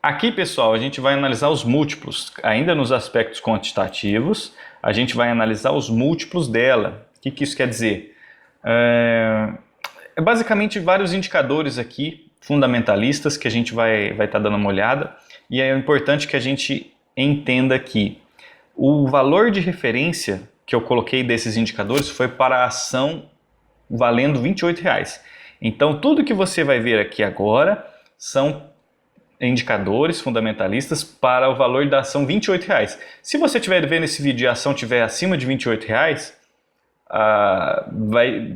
Aqui, pessoal, a gente vai analisar os múltiplos, ainda nos aspectos quantitativos, a gente vai analisar os múltiplos dela. O que isso quer dizer? Basicamente vários indicadores aqui, fundamentalistas, que a gente vai estar dando uma olhada, e é importante que a gente entenda que o valor de referência que eu coloquei desses indicadores foi para a ação valendo R$ 28,00. Então, tudo que você vai ver aqui agora são indicadores fundamentalistas para o valor da ação R$ 28,00. Se você estiver vendo esse vídeo e a ação estiver acima de R$ 28,00,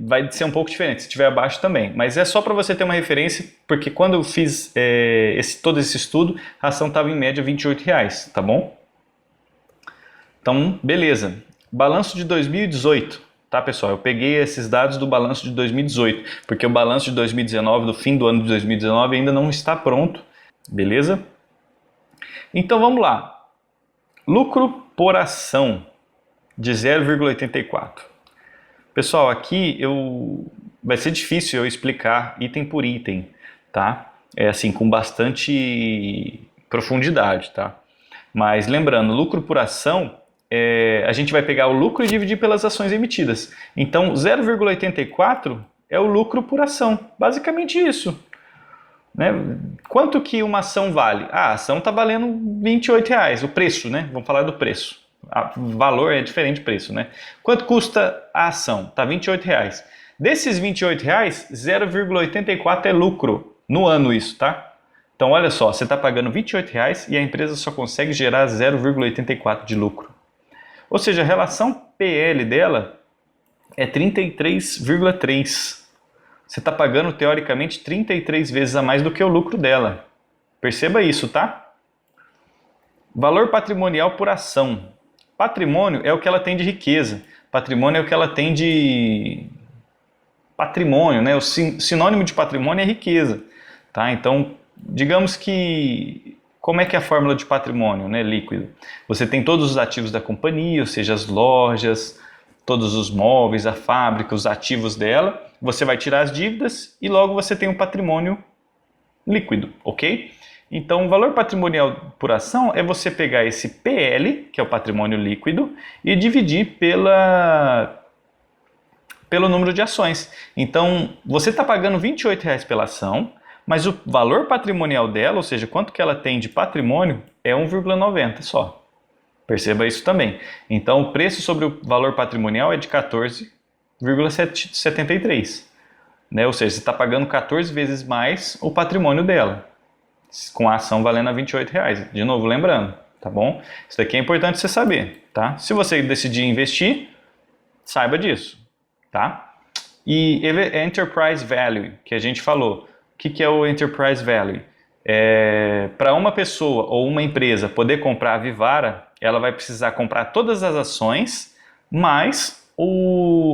vai ser um pouco diferente, se estiver abaixo também. Mas é só para você ter uma referência, porque quando eu fiz todo esse estudo, a ação estava em média R$ 28,00, tá bom? Então, beleza. Balanço de 2018. Tá, pessoal? Eu peguei esses dados do balanço de 2018, porque o balanço de 2019, do fim do ano de 2019, ainda não está pronto. Beleza? Então vamos lá. Lucro por ação de 0,84. Pessoal, aqui vai ser difícil eu explicar item por item, tá? É assim, com bastante profundidade, tá? Mas lembrando, lucro por ação, a gente vai pegar o lucro e dividir pelas ações emitidas. Então 0,84 é o lucro por ação, basicamente isso. Né? Quanto que uma ação vale? A ação está valendo R$ 28,00, o preço, né? Vamos falar do preço. O valor é diferente do preço, né? Quanto custa a ação? Está R$ 28,00. Desses R$ 28,00, 0,84 é lucro no ano isso, tá? Então olha só, você está pagando R$ 28,00 e a empresa só consegue gerar 0,84 de lucro. Ou seja, a relação PL dela é 33,3. Você está pagando, teoricamente, 33 vezes a mais do que o lucro dela. Perceba isso, tá? Valor patrimonial por ação. Patrimônio é o que ela tem de riqueza. Patrimônio é o que ela tem de patrimônio, né? O sinônimo de patrimônio é riqueza, tá? Então, digamos que... Como é que é a fórmula de patrimônio, né, líquido? Você tem todos os ativos da companhia, ou seja, as lojas, todos os móveis, a fábrica, os ativos dela, você vai tirar as dívidas e logo você tem um patrimônio líquido, ok? Então, o valor patrimonial por ação é você pegar esse PL, que é o patrimônio líquido, e dividir pelo número de ações. Então, você está pagando R$ 28,00 pela ação, mas o valor patrimonial dela, ou seja, quanto que ela tem de patrimônio, é 1,90 só. Perceba isso também. Então, o preço sobre o valor patrimonial é de 14,73. Né? Ou seja, você está pagando 14 vezes mais o patrimônio dela, com a ação valendo a R$ 28,00. De novo, lembrando, tá bom? Isso daqui é importante você saber, tá? Se você decidir investir, saiba disso, tá? E Enterprise Value, que a gente falou. O que é o Enterprise Value? Para uma pessoa ou uma empresa poder comprar a Vivara, ela vai precisar comprar todas as ações mais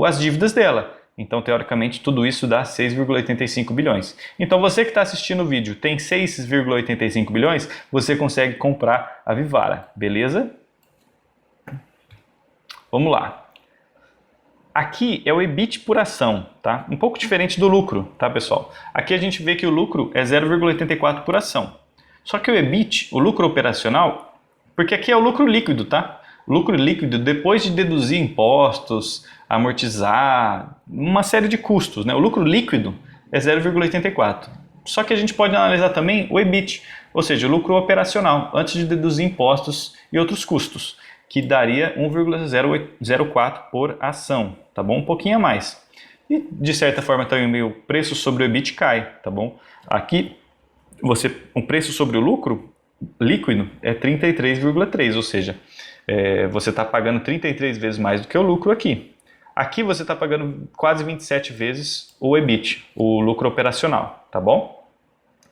as dívidas dela. Então, teoricamente, tudo isso dá 6,85 bilhões. Então, você que está assistindo o vídeo tem 6,85 bilhões, você consegue comprar a Vivara, beleza? Vamos lá. Aqui é o EBIT por ação, tá? Um pouco diferente do lucro, tá, pessoal? Aqui a gente vê que o lucro é 0,84 por ação. Só que o EBIT, o lucro operacional, porque aqui é o lucro líquido, tá? Lucro líquido depois de deduzir impostos, amortizar, uma série de custos, né? O lucro líquido é 0,84. Só que a gente pode analisar também o EBIT, ou seja, o lucro operacional, antes de deduzir impostos e outros custos, que daria 1,04 por ação, tá bom? Um pouquinho a mais. E, de certa forma, também o preço sobre o EBIT cai, tá bom? Aqui, o preço sobre o lucro líquido é 33,3, ou seja, você está pagando 33 vezes mais do que o lucro aqui. Aqui você está pagando quase 27 vezes o EBIT, o lucro operacional, tá bom?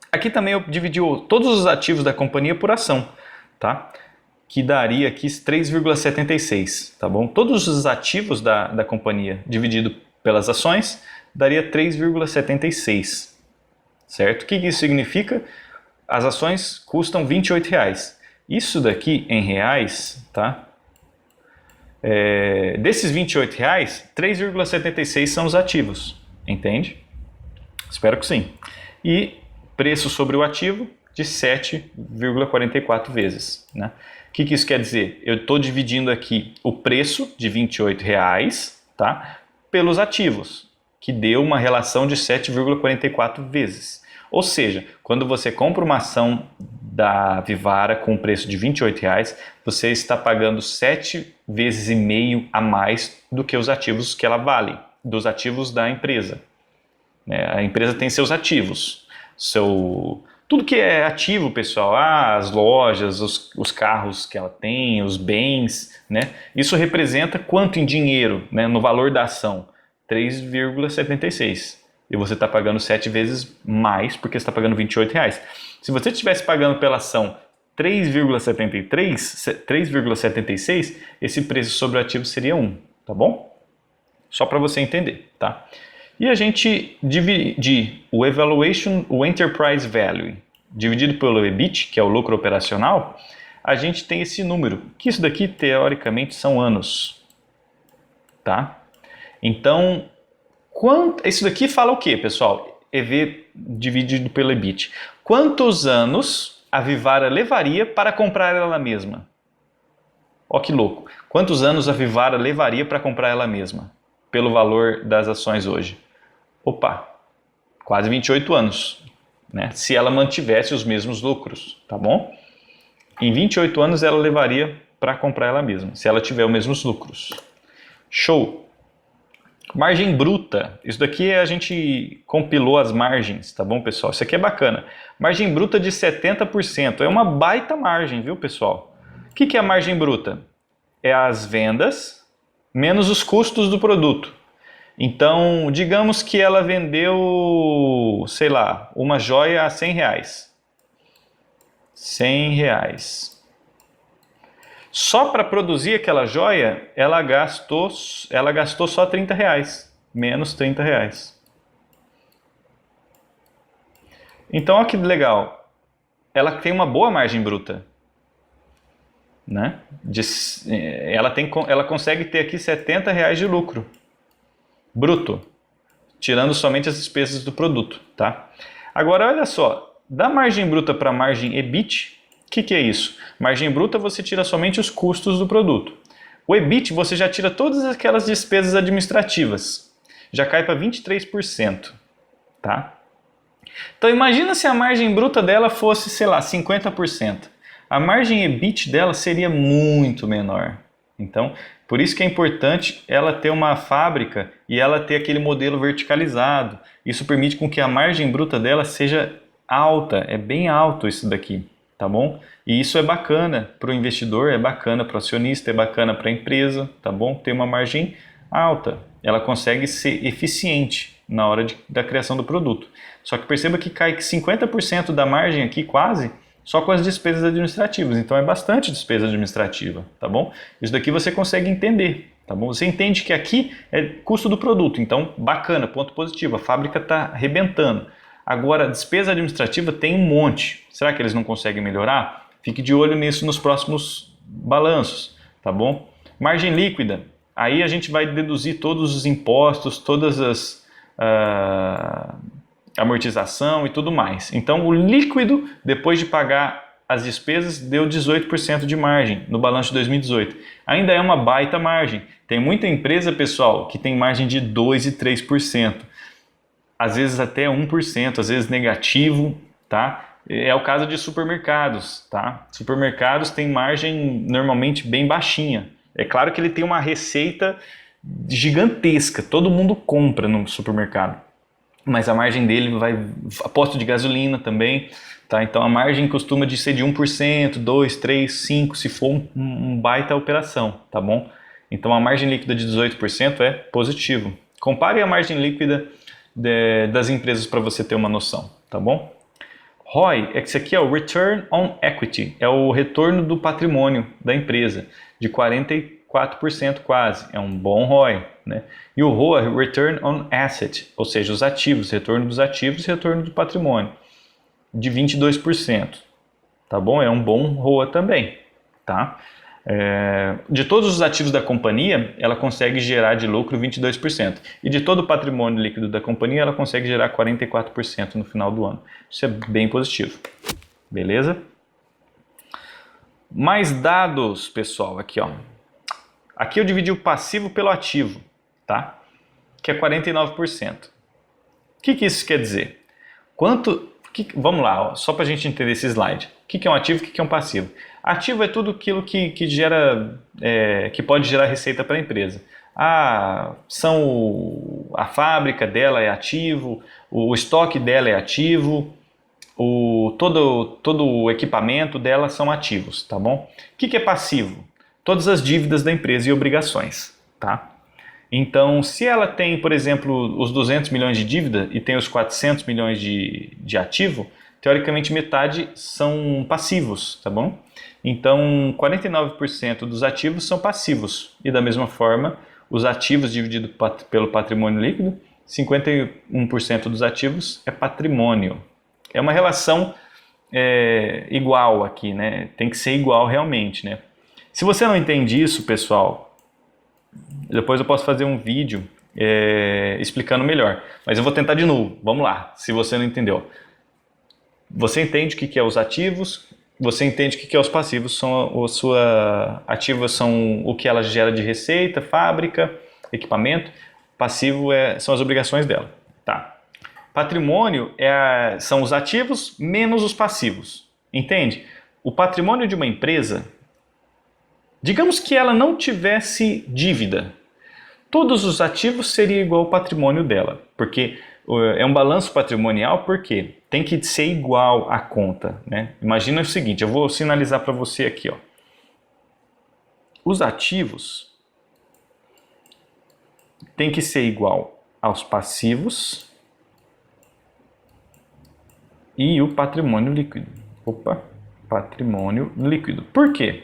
Aqui também eu dividi todos os ativos da companhia por ação, tá? Que daria aqui 3,76, tá bom? Todos os ativos da companhia dividido pelas ações daria 3,76, certo? O que isso significa? As ações custam R$ 28,00. Isso daqui em reais, tá? Desses R$ 28,00, 3,76 são os ativos, entende? Espero que sim. E preço sobre o ativo, de 7,44 vezes, né? O que isso quer dizer? Eu estou dividindo aqui o preço de R$ 28, tá? Pelos ativos, que deu uma relação de 7,44 vezes. Ou seja, quando você compra uma ação da Vivara com um preço de R$ 28, você está pagando 7,5 vezes a mais do que os ativos que ela vale, dos ativos da empresa. A empresa tem seus ativos, tudo que é ativo, pessoal, as lojas, os carros que ela tem, os bens, né? Isso representa quanto em dinheiro, né, no valor da ação? 3,76. E você está pagando 7 vezes mais porque você está pagando R$ 28. Se você estivesse pagando pela ação 3,76, esse preço sobre o ativo seria 1, tá bom? Só para você entender, tá? E a gente dividir o Enterprise Value, dividido pelo EBIT, que é o lucro operacional, a gente tem esse número, que isso daqui teoricamente são anos, tá? Então, isso daqui fala o quê, pessoal? EV dividido pelo EBIT. Quantos anos a Vivara levaria para comprar ela mesma? Ó que louco. Quantos anos a Vivara levaria para comprar ela mesma? Pelo valor das ações hoje? Opa, quase 28 anos, né? Se ela mantivesse os mesmos lucros, tá bom? Em 28 anos ela levaria para comprar ela mesma, se ela tiver os mesmos lucros. Show! Margem bruta, isso daqui a gente compilou as margens, tá bom, pessoal? Isso aqui é bacana. Margem bruta de 70%, é uma baita margem, viu, pessoal? O que é a margem bruta? É as vendas menos os custos do produto. Então, digamos que ela vendeu, sei lá, uma joia a R$ 100. R$ 100. Só para produzir aquela joia, ela gastou só R$ 30, menos R$ 30. Então, olha que legal, ela tem uma boa margem bruta, né? Ela consegue ter aqui R$ 70 de lucro bruto, tirando somente as despesas do produto, tá? Agora, olha só, da margem bruta para a margem EBIT, o que é isso? Margem bruta você tira somente os custos do produto. O EBIT você já tira todas aquelas despesas administrativas, já cai para 23%, tá? Então imagina se a margem bruta dela fosse, sei lá, 50%. A margem EBIT dela seria muito menor. Então, por isso que é importante ela ter uma fábrica e ela ter aquele modelo verticalizado. Isso permite com que a margem bruta dela seja alta, é bem alto isso daqui, tá bom? E isso é bacana para o investidor, é bacana para o acionista, é bacana para a empresa, tá bom? Ter uma margem alta, ela consegue ser eficiente na hora da criação do produto. Só que perceba que cai 50% da margem aqui quase, só com as despesas administrativas, então é bastante despesa administrativa, tá bom? Isso daqui você consegue entender, tá bom? Você entende que aqui é custo do produto, então bacana, ponto positivo, a fábrica está arrebentando. Agora, despesa administrativa tem um monte, será que eles não conseguem melhorar? Fique de olho nisso nos próximos balanços, tá bom? Margem líquida, aí a gente vai deduzir todos os impostos, todas as... amortização e tudo mais. Então, o líquido, depois de pagar as despesas, deu 18% de margem no balanço de 2018. Ainda é uma baita margem. Tem muita empresa, pessoal, que tem margem de 2% e 3%. Às vezes até 1%, às vezes negativo, tá? É o caso de supermercados, tá? Supermercados têm margem normalmente bem baixinha. É claro que ele tem uma receita gigantesca, todo mundo compra no supermercado. Mas a margem dele vai, aposto de gasolina também, tá? Então a margem costuma de ser de 1%, 2%, 3%, 5% se for um baita operação, tá bom? Então a margem líquida de 18% é positivo. Compare a margem líquida das empresas para você ter uma noção, tá bom? ROI, esse aqui é o Return on Equity, é o retorno do patrimônio da empresa, de 44% quase, é um bom ROI, né? E o ROA, Return on Asset, ou seja, os ativos, retorno dos ativos e retorno do patrimônio, de 22%, tá bom? É um bom ROA também, tá? De todos os ativos da companhia, ela consegue gerar de lucro 22%. E de todo o patrimônio líquido da companhia, ela consegue gerar 44% no final do ano. Isso é bem positivo. beleza? Mais dados, pessoal, aqui, ó. Aqui eu dividi o passivo pelo ativo, tá? Que é 49%. O que isso quer dizer? Vamos lá, ó, só para a gente entender esse slide. O que é um ativo e o que é um passivo? Ativo é tudo aquilo que pode gerar receita para a empresa. A fábrica dela é ativo, o estoque dela é ativo, todo o equipamento dela são ativos, tá bom? O que é passivo? Todas as dívidas da empresa e obrigações, tá? Então, se ela tem, por exemplo, os 200 milhões de dívida e tem os 400 milhões de ativo, teoricamente metade são passivos, tá bom? Então, 49% dos ativos são passivos e da mesma forma, os ativos dividido pelo patrimônio líquido, 51% dos ativos é patrimônio. É uma relação igual aqui, né? Tem que ser igual realmente, né? Se você não entende isso, pessoal, depois eu posso fazer um vídeo explicando melhor. Mas eu vou tentar de novo. Vamos lá, se você não entendeu. Você entende o que é os ativos, você entende o que é os passivos. Ativos são o que ela gera de receita, fábrica, equipamento. Passivo são as obrigações dela. Tá. Patrimônio são os ativos menos os passivos. Entende? O patrimônio de uma empresa, digamos que ela não tivesse dívida, todos os ativos seriam igual ao patrimônio dela, porque é um balanço patrimonial, porque tem que ser igual à conta, né? Imagina o seguinte, eu vou sinalizar para você aqui, ó. Os ativos tem que ser igual aos passivos e o patrimônio líquido. Patrimônio líquido. Por quê?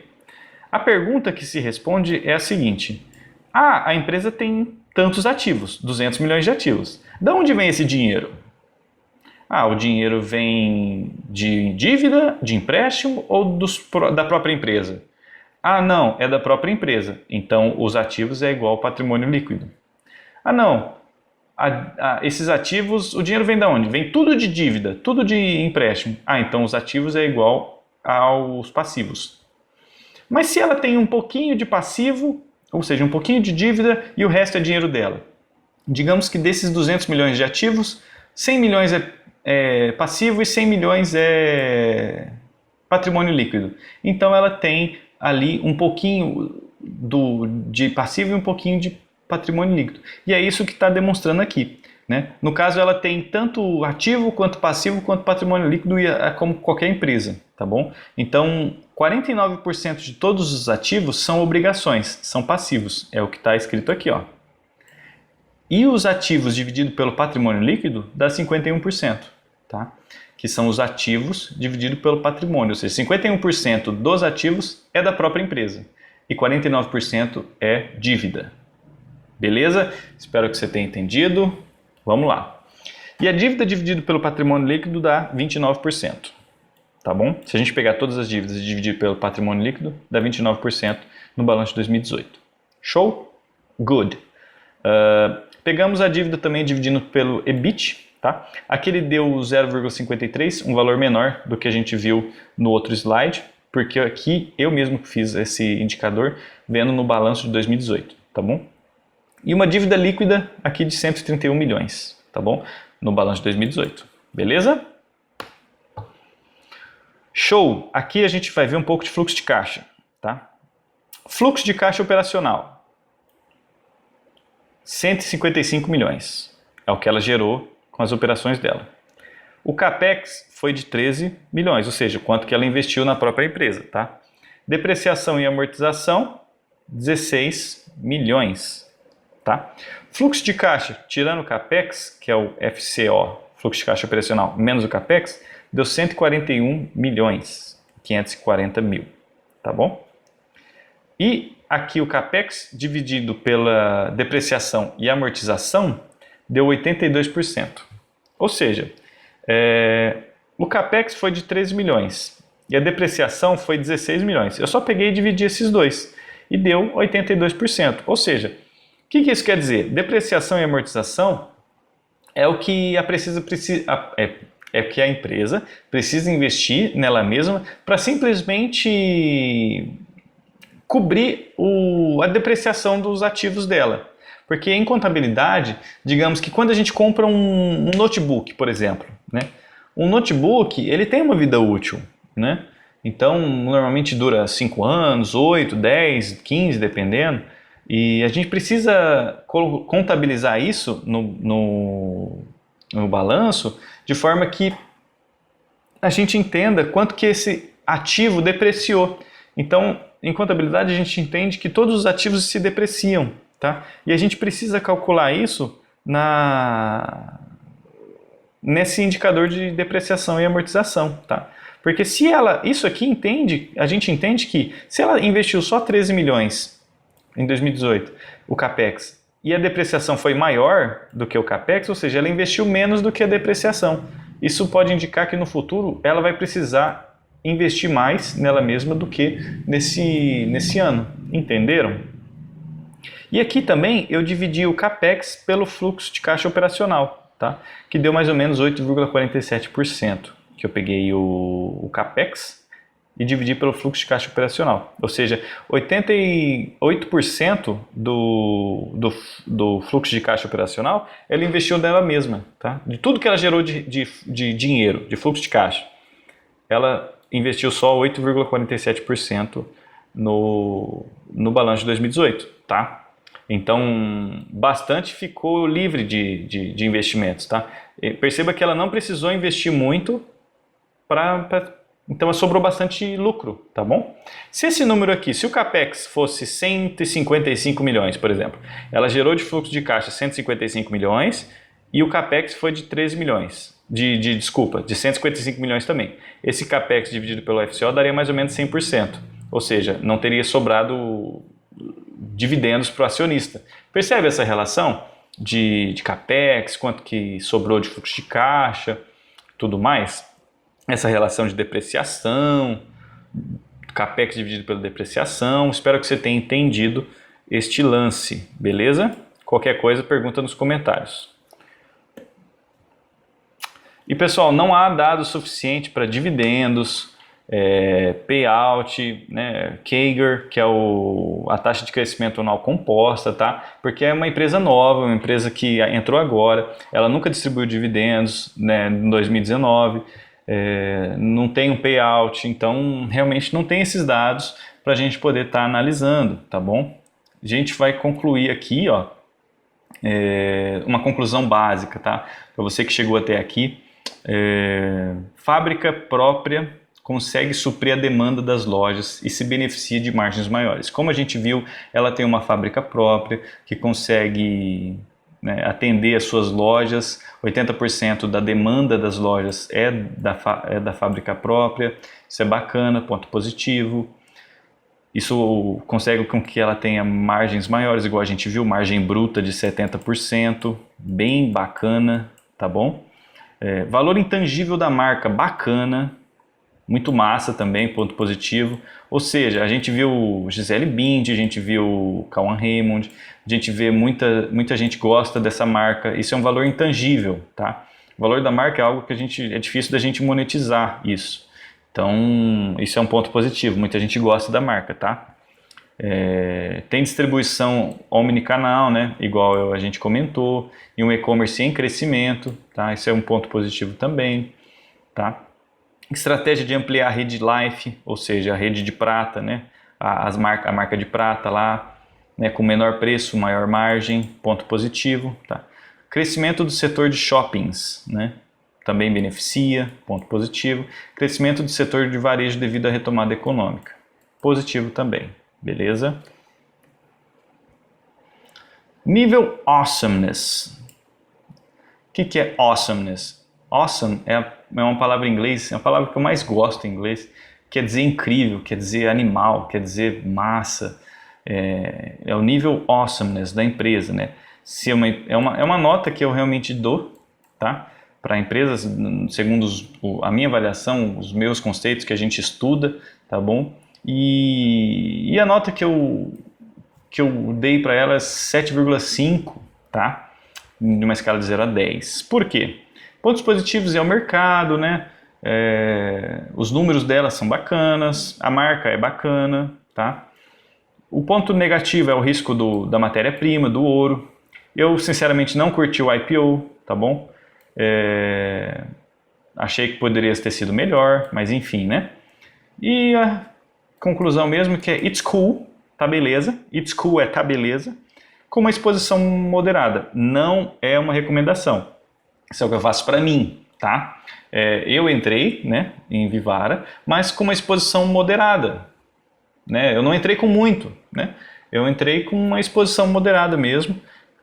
A pergunta que se responde é a seguinte: a empresa tem tantos ativos, 200 milhões de ativos. De onde vem esse dinheiro? O dinheiro vem de dívida, de empréstimo ou da própria empresa? Não, é da própria empresa. Então, os ativos é igual ao patrimônio líquido. Não, esses ativos, o dinheiro vem de onde? Vem tudo de dívida, tudo de empréstimo. Então os ativos é igual aos passivos. Mas se ela tem um pouquinho de passivo, ou seja, um pouquinho de dívida e o resto é dinheiro dela. Digamos que desses 200 milhões de ativos, 100 milhões é passivo e 100 milhões é patrimônio líquido. Então ela tem ali um pouquinho de passivo e um pouquinho de patrimônio líquido. E é isso que está demonstrando aqui, né? No caso, ela tem tanto ativo, quanto passivo, quanto patrimônio líquido, como qualquer empresa, tá bom? Então, 49% de todos os ativos são obrigações, são passivos, é o que está escrito aqui, ó. E os ativos dividido pelo patrimônio líquido dá 51%, tá? Que são os ativos dividido pelo patrimônio, ou seja, 51% dos ativos é da própria empresa e 49% é dívida. Beleza? Espero que você tenha entendido. Vamos lá. E a dívida dividida pelo patrimônio líquido dá 29%. Tá bom? Se a gente pegar todas as dívidas e dividir pelo patrimônio líquido, dá 29% no balanço de 2018. Show? Good. Pegamos a dívida também dividindo pelo EBIT. Tá? Aqui ele deu 0,53, um valor menor do que a gente viu no outro slide, porque aqui eu mesmo fiz esse indicador vendo no balanço de 2018. Tá bom? E uma dívida líquida aqui de 131 milhões, tá bom? No balanço de 2018, beleza? Show! Aqui a gente vai ver um pouco de fluxo de caixa, tá? Fluxo de caixa operacional, 155 milhões, é o que ela gerou com as operações dela. O CAPEX foi de 13 milhões, ou seja, quanto que ela investiu na própria empresa, tá? Depreciação e amortização, 16 milhões. Tá? Fluxo de caixa, tirando o CAPEX, que é o FCO, fluxo de caixa operacional, menos o CAPEX, deu 141 milhões, 540 mil, tá bom? E aqui o CAPEX dividido pela depreciação e amortização deu 82%. Ou seja, o CAPEX foi de 13 milhões e a depreciação foi 16 milhões. Eu só peguei e dividi esses dois e deu 82%. Ou seja, o que isso quer dizer? Depreciação e amortização é o que É porque a empresa precisa investir nela mesma para simplesmente cobrir a depreciação dos ativos dela. Porque em contabilidade, digamos que quando a gente compra um notebook, por exemplo, né? Um notebook, ele tem uma vida útil, né? Então, normalmente dura 5 anos, 8, 10, 15, dependendo. E a gente precisa contabilizar isso no balanço de forma que a gente entenda quanto que esse ativo depreciou. Então, em contabilidade, a gente entende que todos os ativos se depreciam, tá? E a gente precisa calcular isso nesse indicador de depreciação e amortização, tá? Porque se isso aqui a gente entende que se ela investiu só 13 milhões em 2018, o CAPEX, e a depreciação foi maior do que o CAPEX, ou seja, ela investiu menos do que a depreciação. Isso pode indicar que no futuro ela vai precisar investir mais nela mesma do que nesse ano. Entenderam? E aqui também eu dividi o CAPEX pelo fluxo de caixa operacional, tá? Que deu mais ou menos 8,47%. Que eu peguei o CAPEX e dividi pelo fluxo de caixa operacional. Ou seja, 88% do fluxo de caixa operacional ela investiu nela mesma. Tá? De tudo que ela gerou de dinheiro, de fluxo de caixa, ela investiu só 8,47% no balanço de 2018. Tá? Então, bastante ficou livre de investimentos. Tá? E perceba que ela não precisou investir muito então sobrou bastante lucro, tá bom? Se esse número aqui, se o CAPEX fosse 155 milhões, por exemplo, ela gerou de fluxo de caixa 155 milhões e o CAPEX foi de 13 milhões, desculpa, de 155 milhões também. Esse CAPEX dividido pelo FCO daria mais ou menos 100%, ou seja, não teria sobrado dividendos para o acionista. Percebe essa relação de CAPEX, quanto que sobrou de fluxo de caixa, tudo mais? Essa relação de depreciação, CAPEX dividido pela depreciação. Espero que você tenha entendido este lance, beleza? Qualquer coisa, pergunta nos comentários. E pessoal, não há dados suficientes para dividendos, payout, né, CAGR, que é a taxa de crescimento anual composta, tá? Porque é uma empresa nova, uma empresa que entrou agora, ela nunca distribuiu dividendos, né, em 2019. Não tem um payout, então realmente não tem esses dados para a gente poder estar analisando, tá bom? A gente vai concluir aqui, ó, uma conclusão básica, tá? Para você que chegou até aqui, fábrica própria consegue suprir a demanda das lojas e se beneficia de margens maiores. Como a gente viu, ela tem uma fábrica própria que consegue, né, atender as suas lojas, 80% da demanda das lojas é da fábrica própria, isso é bacana, ponto positivo. Isso consegue com que ela tenha margens maiores, igual a gente viu, margem bruta de 70%, bem bacana, tá bom? Valor intangível da marca, bacana, muito massa também, ponto positivo. Ou seja, a gente viu Gisele Bündchen, a gente viu Cauã Raymond, a gente vê muita gente gosta dessa marca. Isso é um valor intangível, tá? O valor da marca é algo que é difícil da gente monetizar isso. Então, isso é um ponto positivo, muita gente gosta da marca, tá? Tem distribuição omnicanal, né? Igual a gente comentou, e um e-commerce em crescimento, tá? Isso é um ponto positivo também, tá? Estratégia de ampliar a rede Life, ou seja, a rede de prata, né? A marca de prata lá, né? Com menor preço, maior margem, ponto positivo. Tá? Crescimento do setor de shoppings, né? Também beneficia, ponto positivo. Crescimento do setor de varejo devido à retomada econômica, positivo também, beleza? Nível Awesomeness. O que é Awesomeness? Awesome é uma palavra em inglês, é a palavra que eu mais gosto em inglês. Quer dizer incrível, quer dizer animal, quer dizer massa. É o nível awesomeness da empresa, né? É uma nota que eu realmente dou, tá? Para empresas, segundo a minha avaliação, os meus conceitos que a gente estuda, tá bom? E a nota que eu dei para ela é 7,5, tá? De uma escala de 0 a 10. Por quê? Pontos positivos é o mercado, né? Os números dela são bacanas, a marca é bacana, tá? O ponto negativo é o risco da matéria-prima, do ouro. Eu, sinceramente, não curti o IPO, tá bom? Achei que poderia ter sido melhor, mas enfim, né? E a conclusão mesmo que é it's cool, tá beleza. It's cool é tá beleza. Com uma exposição moderada. Não é uma recomendação. Isso é o que eu faço para mim, tá? Eu entrei, né, em Vivara, mas com uma exposição moderada, né? Eu não entrei com muito, né? Eu entrei com uma exposição moderada mesmo,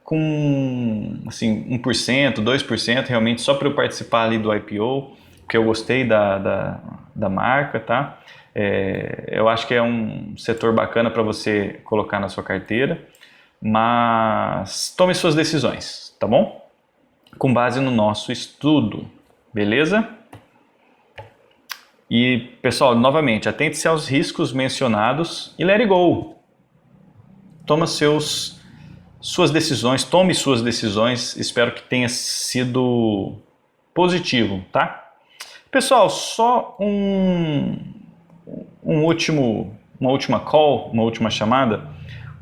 com assim 1%, 2%, realmente só para eu participar ali do IPO, porque eu gostei da marca, tá? Eu acho que é um setor bacana para você colocar na sua carteira, mas tome suas decisões, tá bom? Com base no nosso estudo, beleza? E, pessoal, novamente, atente-se aos riscos mencionados e let it go. Suas decisões, tome suas decisões, espero que tenha sido positivo, tá? Pessoal, só uma última chamada.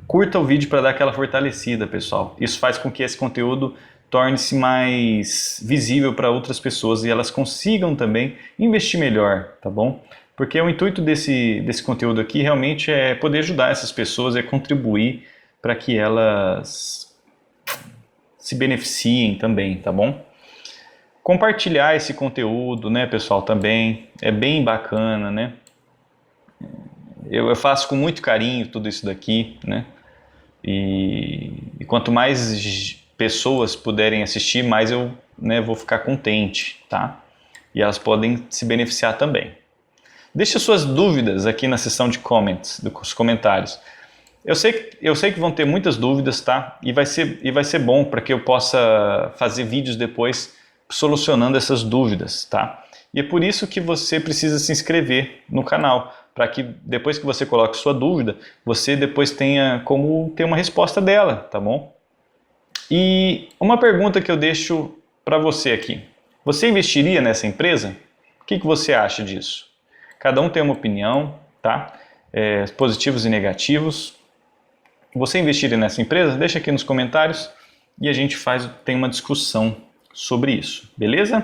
Curta o vídeo para dar aquela fortalecida, pessoal. Isso faz com que esse conteúdo torne-se mais visível para outras pessoas e elas consigam também investir melhor, tá bom? Porque o intuito desse conteúdo aqui realmente é poder ajudar essas pessoas, é contribuir para que elas se beneficiem também, tá bom? Compartilhar esse conteúdo, né, pessoal, também é bem bacana, né? Eu faço com muito carinho tudo isso daqui, né? E quanto mais pessoas puderem assistir, mais eu, né, vou ficar contente, tá? E elas podem se beneficiar também. Deixe suas dúvidas aqui na seção de comments, dos comentários. Eu sei que vão ter muitas dúvidas, tá? E vai ser bom para que eu possa fazer vídeos depois solucionando essas dúvidas, tá? E é por isso que você precisa se inscrever no canal, para que depois que você coloque sua dúvida, você depois tenha como ter uma resposta dela, tá bom? E uma pergunta que eu deixo para você aqui. Você investiria nessa empresa? O que você acha disso? Cada um tem uma opinião, tá? Positivos e negativos. Você investiria nessa empresa? Deixa aqui nos comentários e a gente tem uma discussão sobre isso, beleza?